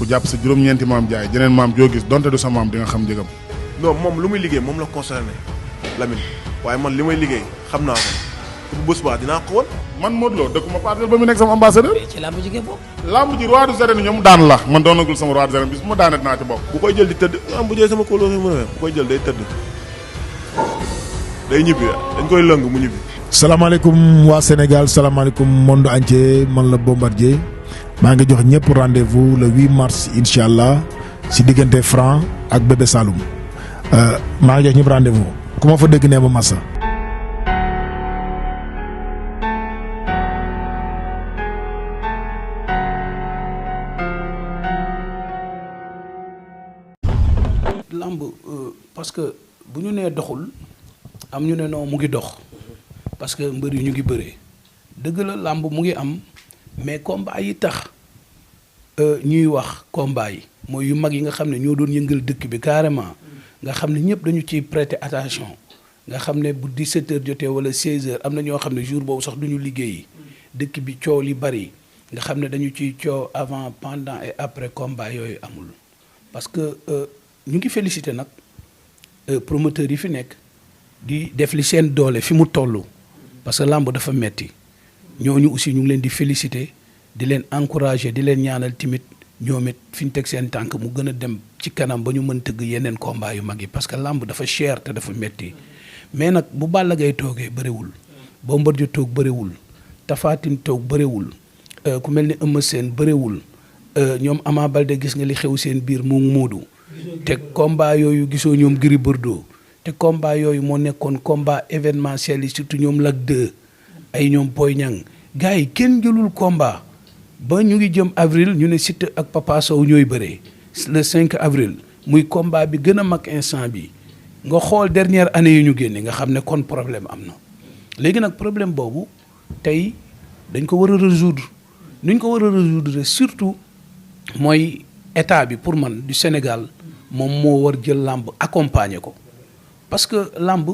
jàpp sa juróom-ñeenti maam jaay jeneen maam joo gis donte du sa maam di nga xam njëgam. non moom lu muy liggéey moom la concerné Lamine waaye man li may liggéey xam naa ko te bu bés baa dinaa ko woon. man Modou Lo dëkkuma Parcelles ba mu nekk sama ambassadeur. ci làmb ji bokk. làmb ji roi des arènes ñoom daan la man doonagul sama roi des arènes bis bu ma daanee dinaa ci bokk. bu koy jël di tëdd bu jëlee sama kóoloo fi mu ne bu koy jël day tëdd day ñibbi dañ koy lëng mu ñibbi. salaamaaleykum waa Sénégal salaamaaleykum monde entier man la Bombardier maa ngi jox ñëpp rendez-vous le 8 mars incha allah si diggante Franc ak Bébé Saloum maa ngi jox ñëpp rendez-vous ku ma fa dégg nee ma massa. lamb parce que bu ñu nee doxul am ñu ne non mu ngi dox parce que mbër yi ñu ngi bëree dëgg la lamb mu ngi am mais combat yi tax ñuy wax combat yi mooy yu mag yi nga xam ne ñoo doon yëngal dëkk bi carrément nga xam ne ñëpp dañu ciy prêter attention nga xam ne bu 17h jotee wala 16h am na ñoo xam ne jour boobu sax duñu liggéeyi dëkk bi coow li bari nga xam ne dañu ciy coow avant pendant et après combat yooyu amul parce que ñu ngi féliciter nag promoteurs yi fi nekk di def li seen doole fi mu toll parce que làmb dafa metti ñooñu aussi ñu ngi leen di féliciter di leen encourager di leen ñaanal timit ñoom it fi ñu teg seen tànk mu gën a dem ci kanam ba ñu mën tëgg yeneen combat yu mag yi parce que làmb dafa cher te dafa metti mais nag bu Balla Gaye toogee bëriwul Bombardier toog bëriwul Tapha Tine toog bëriwul ku mel ni Eumeu Sène bëriwul ñoom Ama Baldé gis nga li xew seen biir mu Moodu te combat yooyu gisoo ñoom Gris Bordeaux te combat yooyu moo nekkoon combat événementiel yi surtout ñoom Lac 2 ay ñoom Boy Niang gars yi kenn jëlul combat ba ñu ngi jëm avril ñu ne Siteu ak Papa Sow ñooy bëree le 5 avril muy combat bi gën a mag instant bi nga xool dernière année yi ñu génne nga xam ne kon problème am na léegi nag problème boobu tey dañ ko war a résoudre ni ñu ko war a résoudre surtout mooy état bi pour man du Sénégal moom moo war jël làmb accompagner ko parce que làmb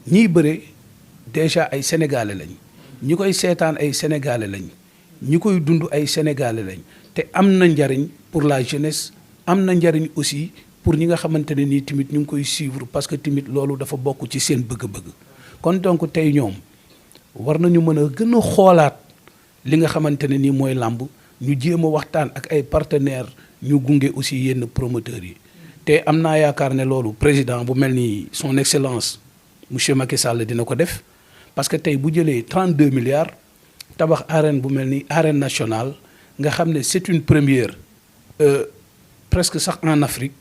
ñiy bëre déjà ay sénégalais lañ ñi koy seetaan ay sénégalais lañ ñi koy dund ay sénégalais lañ te am na njariñ pour la jeunesse am na njariñ aussi pour ñi nga xamante ne nii tamit ñu ngi koy suivre parce que tamit loolu dafa bokk ci seen bëgg-bëgg kon donc tey ñoom war nañu mën a gën a xoolaat li nga xamante ne nii mooy làmb ñu jéem a waxtaan ak ay partenaires ñu gunge aussi yenn promoteurs yi te am naa yaakaar ne loolu président bu mel ni son excellence monsieur Macky Sall dina ko def parce que tey bu jëlee 32 milliards tabax arène bu mel ni arène nationale nga xam ne c'est une première presque sax en Afrique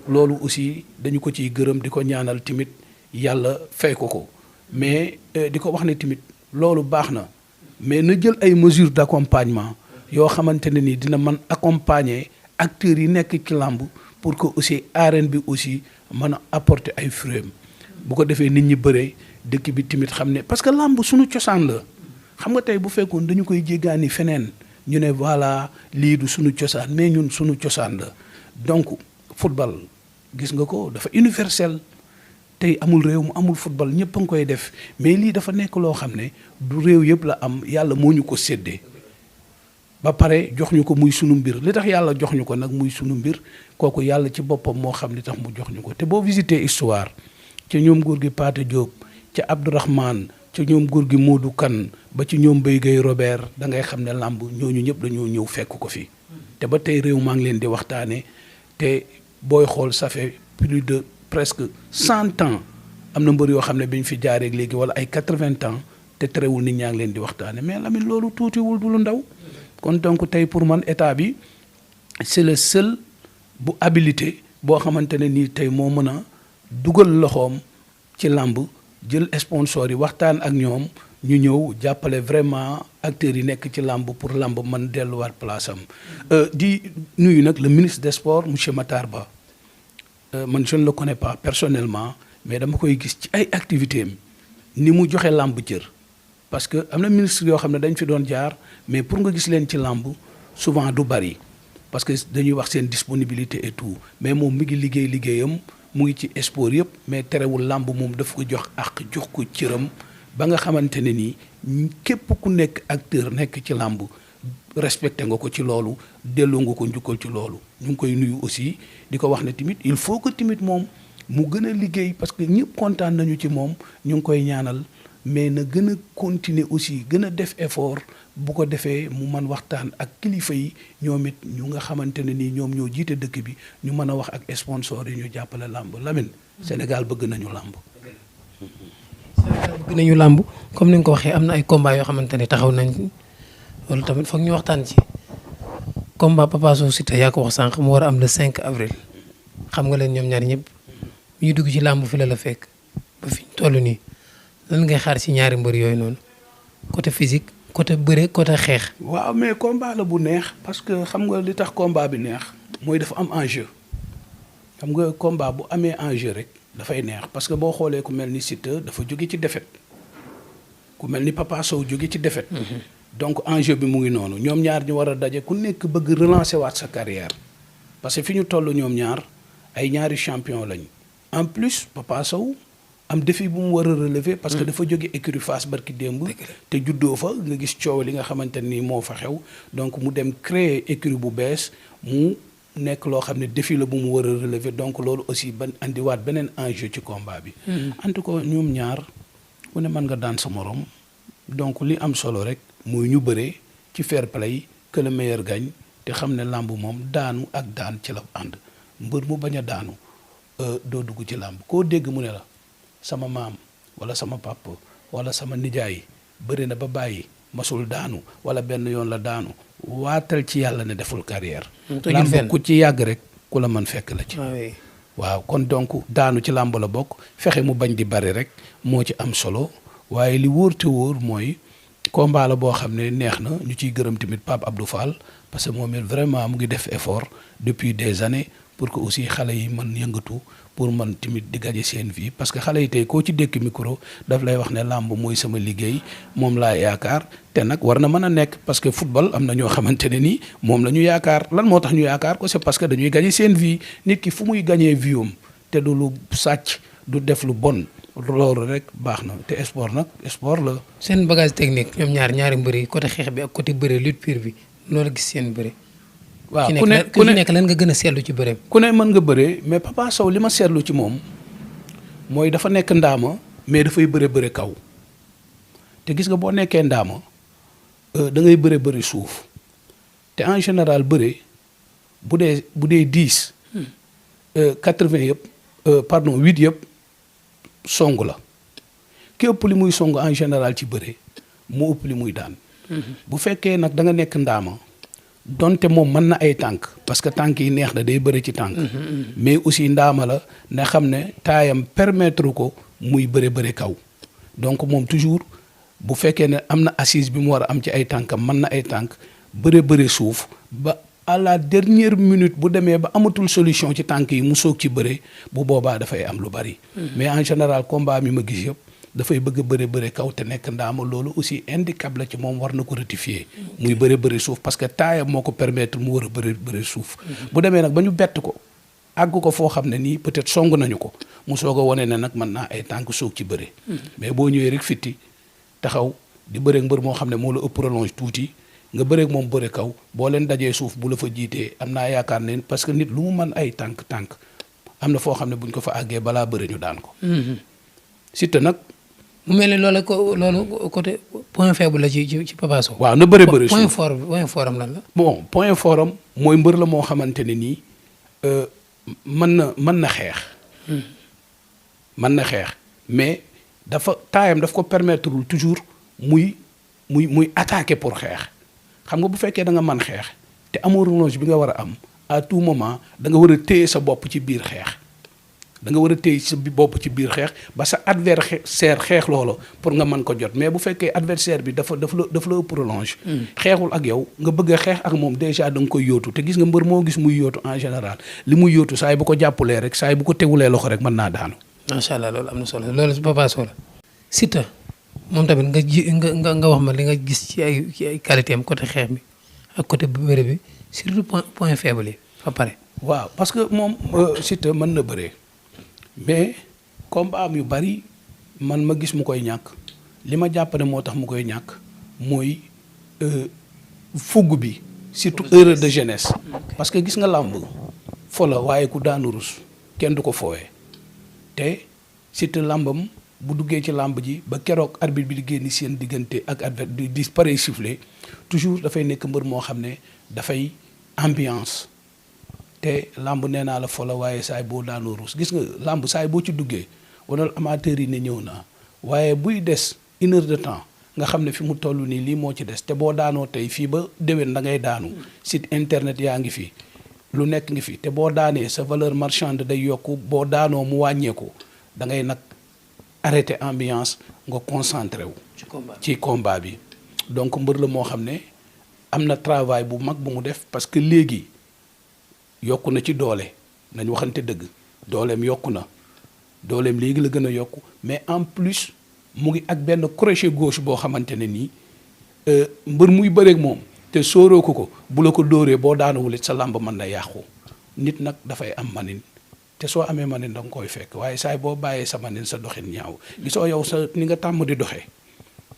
loolu aussi dañu ko ciy gërëm di ko ñaanal tamit yàlla fay ko mais di ko wax ne tamit loolu baax na mais na jël ay mesures d'accompagnement yoo xamante ne ni dina mën accompagner acteurs yi nekk ci làmb pour que aussi arène bi aussi mën a apporter ay fruits bu ko defee nit ñi bëree dëkk bi tamit xam ne parce que làmb suñu cosaan la xam nga tey bu fekkoon dañu koy jéggaani feneen ñu ne voilà lii du suñu cosaan mais ñun suñu cosaan la donc football gis nga ko dafa universel tey amul réew mu amul football ñëpp a ngi koy def mais lii dafa nekk loo xam ne du réew yëpp la am yàlla moo ñu ko séddee ba pare jox ñu ko muy sunu mbir li tax yàlla jox ñu ko nag muy sunu mbir kooku yàlla ci boppam moo xam li tax mu jox ñu ko te boo visité histoire ca ñoom góor gi Paate Diop ca Abdourahmane ca ñoom góor gi Modou Kane ba ci ñoom Mbaye Guèye Robert da ngay xam ne làmb ñooñu ñëpp dañoo ñëw fekk ko fi te ba tey réew maa ngi leen di waxtaane te booy xool ça fait plus de presque 100 ans am na mbër yoo xam ne bi ñu fi jaaree léegi wala ay 80 ans te terewul nit ñaa ngi leen di waxtaane mais Lamine loolu tuutiwul du lu ndaw kon donc tey pour man état bi c'est le seul bu habilité boo xamante ne nii tey moo mën a dugal loxoom ci làmb jël sponsor yi waxtaan ak ñoom ñu ñëw jàppale vraiment acteurs yi nekk ci làmb pour làmb mën delluwaat place am di nuyu nag le ministre des sports monsieur Matar Ba man je ne le connais pas personnellement mais dama koy gis ci ay activités am ni mu joxe làmb cër parce que am na ministre yoo xam ne dañ fi doon jaar mais pour nga gis leen ci làmb souvent du bari parce que dañuy wax seen disponibilité et tout mais moom mi ngi liggéeyam mu ngi ci sport yëpp mais terewul làmb moom daf ko jox ak jox ko cëram ba nga xamante ne nii képp ku nekk acteur nekk ci làmb respecté nga ko ci loolu delloo nga ko njukkal ci loolu ñu ngi koy nuyu aussi di ko wax ne tamit il faut que tamit moom mu gën a liggéey parce que ñëpp kontaan nañu ci moom ñu ngi koy ñaanal mais na gën a continuer aussi gën a def effort bu ko defee mu mën waxtaan ak kilifa yi ñoom it ñu nga xamante ne nii ñoom ñoo jiite dëkk bi ñu mën a wax ak sponsor yi ñu jàppale làmb Lamine Sénégal bëgg nañu làmb. Sénégal bëgg nañu làmb comme ni nga ko waxee am na ay combat yoo xamante ne taxaw nañ loolu tamit foog ñu waxtaan ci combat Papa Sow Siteu yaa ko wax sànq mu war a am le 5 avril xam nga leen ñoom ñaar ñëpp ñu dugg ci làmb fi la fekk ba fi ñu toll nii lan ngay xaar ci ñaari mbër yooyu noonu côté physique côté bëre côté xeex. waaw mais combat la bu neex parce que xam nga li tax combat bi neex mooy dafa am enjeu xam nga combat bu amee enjeu rek dafay neex parce que boo xoolee ku mel ni Siteu dafa jóge ci défaite ku mel ni Papa Sow jóge ci défaite. donc enjeu bi mu ngi noonu ñoom ñaar ñu war a daje ku nekk bëgg relancer waat sa carrière parce que fi ñu toll ñoom ñaar ay ñaari champion lañ en plus Papa Sow am défi bu mu war a relever parce que dafa jóge écurie Fass barki démb te juddoo fa nga gis coow li nga xamante ni moo fa xew donc mu dem créer écurie bu bees mu nekk loo xam ne défi la bu mu war a relever donc loolu aussi ban andiwaat beneen enjeu ci combat bi en tout cas ñoom ñaar ku ne mën nga daan sa morom donc li am solo rek mooy ñu bëree ci fair play que le meilleur gagne te xam ne làmb moom daanu ak daan ci la ànd mbër mu bañ a daanu doo dugg ci làmb koo dégg mu ne la sama maam wala sama papa wala sama nijaay bëri na ba bàyyi masul daanu wala benn yoon la daanu waatal ci yàlla ne deful carrière làmb ku ci yàgg rek ku la mën fekk la ci waaw kon donc daanu ci làmb la bokk fexe mu bañ di bari rek moo ci am solo waaye li wóor te wóor mooy combat la boo xam ne neex na ñu ciy gërëm tamit Pape Abdou Fall parce que moom it vraiment mu ngi def effort depuis des années pour que aussi xale yi mën yëngatu pour mën tamit di gaje seen vie parce que xale yi tey koo ci dékk micro daf lay wax ne làmb mooy sama liggéey moom laa yaakaar te nag war na mën a nekk parce que football am na ñoo xamante ne nii moom la ñu yaakaar lan moo tax ñu yaakaar ko c'est parce que dañuy gaje seen vie nit ki fu muy gañee vie am te du lu sàcc du def lu bon loolu rek baax na te sport nag sport la. seen bagage technique ñoom ñaari mbër yi côté xeex bi ak côté bëre lutte pure bi loolu gis seen bëre. waaw ku nekk lan nga gën a seetlu ci bëre. ku ne mën nga bëre mais Papa Sow li ma seetlu ci moom mooy dafa nekk ndaama mais dafay bëre kaw te gis nga boo nekkee ndaama da ngay bëre suuf te en général bëre bu dee 10 80 yëpp 8 yëpp. song la ki ëpp li muy song en général ci bëre mu ëpp li muy daan bu fekkee nag da nga nekk ndaama donte moom mën na ay tànk parce que tànk yi neex na day bëre ci tànk mais aussi ndaama la na xam ne taayam permettre ko muy bëre kaw donc moom toujours bu fekkee ne am na assise bi mu war a am ci ay tànkam mën na ay tànk bëre suuf ba à la dernière minute bu demee ba amatul solution ci tànk yi mu soog ci bëre bu boobaa dafay am lu bari. mais en général combat mi ma gis yëpp dafay bëgg a bëre kaw te nekk ndaama loolu aussi handicap la ci moom war na ko rectifier. muy bëre suuf parce que taayam moo ko permettre mu war a bëre suuf. bu demee nag ba ñu bett ko àgg ko foo xam ne nii peut-être song nañu ko mu soog a wane ne nag mën naa ay tànk soog ci bëre. mais boo ñëwee rek fitti taxaw di bëre mbër moo xam ne moo la ëpp prolonge tuuti. nga bëreeg moom bëre kaw boo leen dajee suuf bu la fa jiitee am naa yaakaar ne parce que nit lu mu mën ay tànk am na foo xam ne buñ ko fa àggee balaa bëre ñu daan ko. Siteu nag. mu mel ne loolu côté point faible la ci Papa Sow. waaw na bëre suuf point fort am lan la. bon point fort am mooy mbër la moo xamante ne nii mën na xeex. mën na xeex mais dafa taayam daf ko permettre toujours muy attaquer pour xeex. xam nga bu fekkee da nga mën xeex te amoo relonge bi nga war a am à tout moment da nga war a téye sa bopp ci biir xeex da nga war a téye sa bopp ci biir xeex ba sa adversaire xeex loolu pour nga mën ko jot mais bu fekkee adversaire bi dafa la ëpp relonge xeexul ak yow nga bëgg a xeex ak moom déjà da nga koy yóotu te gis nga mbër moo gis muy yóotu en général li muy yóotu saa yi bu ko jàppulee rek saa yi bu ko tegulee loxo rek mën naa daanu. macha allah loolu am na solo loolu Papa Sow la. Siteu moom tamit nga wax ma li nga gis ci ay qualité am côté xeex bi ak côté bëre bi surtout point faible yi fa pare. waaw parce que moom Siteu mën na bëree mais combat am yu bari man ma gis mu koy ñàkk li ma jàpp ne moo tax mu koy ñàkk mooy fugg bi surtout erreur de jeunesse parce que gis nga làmb fo la waaye ku daanu rus kenn du ko foowee te surtout làmbam bu duggee ci làmb ji ba keroog arbitre bi di génn seen diggante ak adversaire di pare siffler toujours dafay nekk mbër moo xam ne dafay ambiance te làmb nee naa la fo la waaye saay boo daanoo rus gis nga làmb saay boo ci duggee wanal amateur yi ne ñëw naa waaye buy des 1 heure de temps nga xam ne fi mu toll nii lii moo ci des te boo daanoo tey fii ba déwén da ngay daanu site internet yaa ngi fi lu nekk ngi fi te boo daanee sa valeur marchande day yokku boo daanoo mu wàññeeku da ngay nag arrêter ambiance nga concentré wu ci combat bi donc mbër la moo xam ne am na travail bu mag bu mu def parce que léegi yokku na ci doole nañ waxante dëgg dooleem yokku na dooleem léegi la gën a yokku mais en plus mu ngi ak benn crochet gauche boo xamante ne nii mbër muy bëreeg moom te sóoroo ko bu la ko dóoree boo daanawul it sa làmb mën na yàqu nit nag dafay am manin te soo amee manin da nga koy fekk waaye saay boo bàyyee sa manin sa doxin ñaaw gisoo yow sa ni nga tàmm di doxee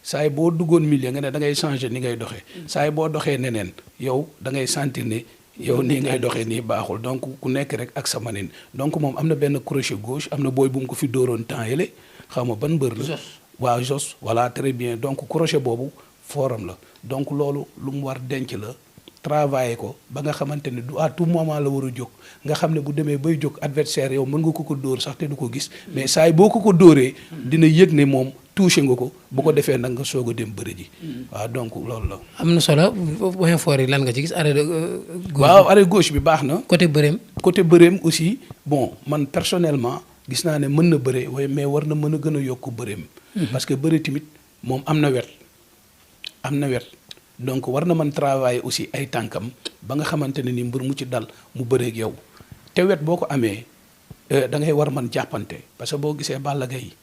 saay boo duggoon milieu nga ne da ngay changer ni ngay doxee saay boo doxee neneen yow da ngay sentir ne yow nii ngay doxee nii baaxul donc ku nekk rek ak sa manin donc moom am na benn crochet gauche am na booy bu mu ko fi dóoroon temps yële xaw ma ban mbër la waaw jos voilà très bien donc crochet boobu forum la donc loolu lu mu war denc la travailler ko ba nga xamante ne du à tout moment la war a jóg nga xam ne bu demee bay jóg adversaire yow mën nga ko dóor sax te du ko gis mais saa yi boo ko dóoree dina yëg ne moom touché nga ko bu ko defee nag nga soog a dem bëri ji waaw donc loolu la. am na solo point fort yi lan nga ci gis arrêt de gauche. waaw arrêt gauche bi baax na. côté bëreem aussi bon man personnellement gis naa ne mën na bëre waaye mais war na mën a gën a yokk bëreem. parce que bëre tamit moom am na wet. donc war na mën travailler aussi ay tànkam ba nga xamante ne ni mbër mu ci dal mu bëreeg yow te wet boo ko amee da ngay war mën jàppante parce que boo gisee Balla Gaye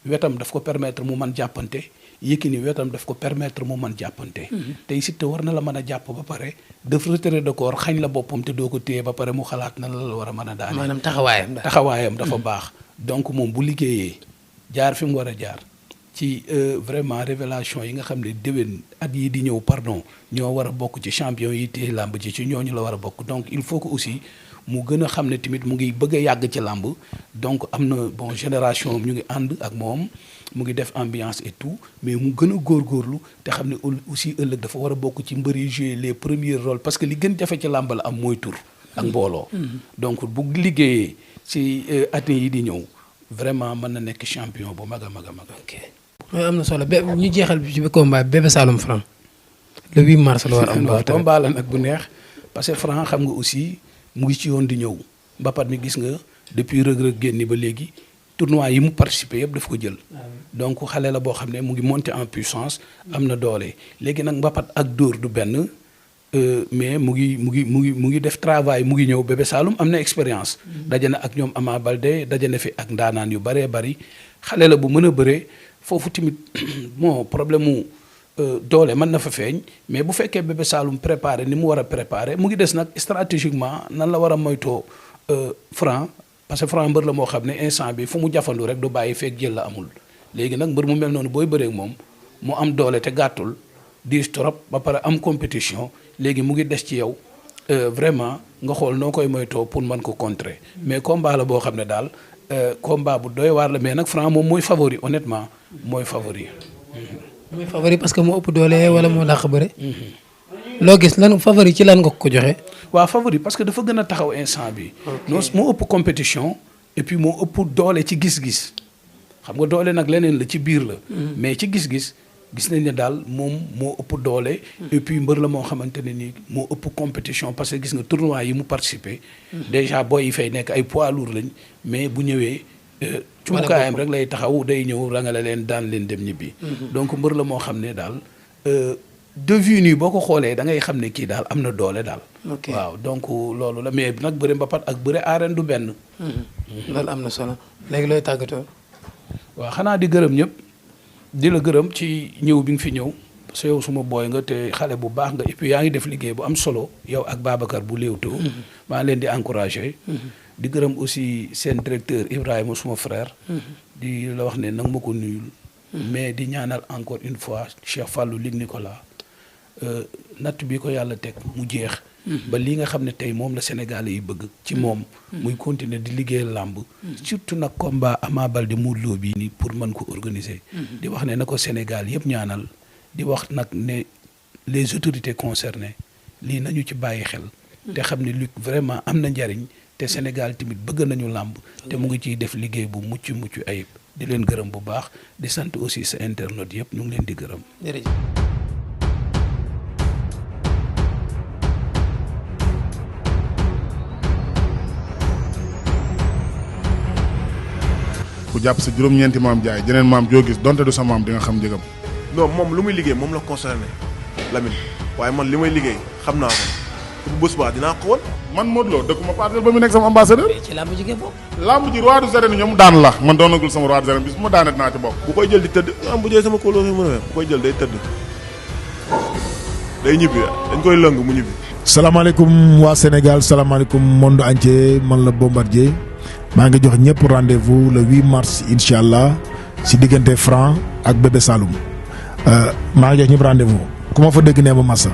wetam daf ko permettre mu mën jàppante Yékini wetam daf ko permettre mu mën jàppante. tey Siteu war na la mën a jàpp ba pare def retrait de corps xañ la boppam te doo ko téye ba pare mu xalaat na la war a mën a daane. maanaam taxawaayam dafa baax. donc moom bu liggéeyee jaar fi mu war a jaar. ci vraiment révélation yi nga xam ne déwén at yi di ñëw ñoo war a bokk ci champion yi téye làmb ci ñooñu la war a bokk donc il faut que aussi mu gën a xam ne tamit mu ngi bëgg a yàgg ci làmb donc am na bon génération ñu ngi ànd ak moom mu ngi def ambiance et tout mais mu gën a góorgóorlu te xam ne aussi ëllëg dafa war a bokk ci mbër yi jouer les premiers rôles parce que li gën jafe ci làmb la am mooy tur ak mbooloo donc bu liggéeyee ci at yi di ñëw vraiment mën na nekk champion bu mag a mag a mag. am na solo ñu jeexal ci combat Bébé Saloum Franc le 8 mars la war am. waaw combat la nag bu neex parce que Franc xam nga aussi mu ngi ci yoon di ñëw mbapat mi gis nga depuis Reug génni ba léegi tournoi yi mu participé yëpp daf ko jël. donc xale la boo xam ne mu ngi monter en puissance am na doole léegi nag mbapat ak dóor du benn mais mu ngi def travail mu ngi ñëw Bébé Saloum am na expérience. daje na ak ñoom Ama Baldé daje na fi ak ndaanaan yu bëree bëri xale la bu mën a bëree. foofu tamit bon problème mu doole mën na fa feeñ mais bu fekkee Bébé Saloum préparé ni mu war a préparé mu ngi des nag stratégiquement nan la war a moytoo Franc parce que Franc mbër la moo xam ne instant bi fu mu jafandu rek du bàyyi fekk jël la amul léegi nag mbër mu mel noonu booy bëreek moom mu am doole te gàttul diis trop ba pare am compétition léegi mu ngi des ci yow vraiment nga xool noo koy moytoo pour mën ko contrer mais combat la boo xam ne daal combat bu doy waar la mais nag Franc moom mooy favori honnêtement mooy favori. mooy favori parce que moo ëpp doole wala moo dàq bëre. loo gis lan favori ci lan nga ko joxe. waaw favori parce que dafa gën a taxaw instant bi non moo ëpp compétition et puis moo ëpp doole ci gis-gis xam nga doole nag leneen la ci biir la. mais ci gis-gis gis nañ ne daal moom moo ëpp doole. et puis mbër la moo xamante ne nii moo ëpp compétition parce que gis nga tournoi yi mu participé. déjà booy yi fay nekk ay poids lourds lañ mais bu ñëwee. cumukaayam rek lay taxaw day ñëw rangale leen daan leen dem ñibbi. donc mbër la moo xam ne daal de vue nii boo ko xoolee da ngay xam ne kii daal am na doole daal. waaw donc loolu la mais nag bëre mbapat ak bëre arène du benn. loolu am na solo léegi looy tàggatoo. waaw xanaa di gërëm ñëpp di la gërëm ci ñëw bi nga fi ñëw parce que yow suma booy nga te xale bu baax nga et puis yaa ngi def liggéey bu am solo yow ak Babacar bu Leewtoo. maa ngi leen di encouragé. di gërëm aussi seen directeur Ibrahima suma frère. di la wax ne nag ma ko nuyul. mais di ñaanal encore une fois Cheikh Fallou Luc Nicolas natt bi ko yàlla teg mu jeex. ba li nga xam ne tey moom la Sénégalais yi bëgg ci moom. muy continuer di liggéeyal làmb. surtout nag combat Ama Baldé Modou Lô bii nii pour mën ko organiser. di wax ne na ko Sénégal yëpp ñaanal di wax nag ne les autorités concernées lii nañu ci bàyyi xel. te xam ne lutte vraiment am na njariñ te Sénégal tamit bëgg nañu làmb. te mu ngi ciy def liggéey bu mucc ayib di leen gërëm bu baax di sant aussi sa internautes yëpp ñu ngi leen di gërëm. jërëjëf. ku jàpp sa juróom-ñeenti maam jaay jeneen maam joo gis donte du sa maam di nga xam njëgam. non moom lu muy liggéey moom la concerné Lamine waaye man li may liggéey xam naa ko te bu bés baa dinaa ko woon. man Modou Lo dëkkuma Parcelles ba mu nekk sama ambassadeur. ci làmb ji ngeen bokk. làmb ji roi des arènes ñoom daan la man doonagul sama roi des arènes bis bu ma daanee dinaa ci bokk. bu koy jël di tëdd bu jëlee sama kóoloo mën a bu koy jël day tëdd day ñibbi dañ koy lëng mu ñibbi. salaamaaleykum waa Sénégal salaamaaleykum monde entier man la Bombardier maa ngi jox ñëpp rendez-vous le 8 mars incha allah si diggante Franc ak Bébé Saloum maa ngi jox ñëpp rendez-vous ku ma fa dégg nee ma massa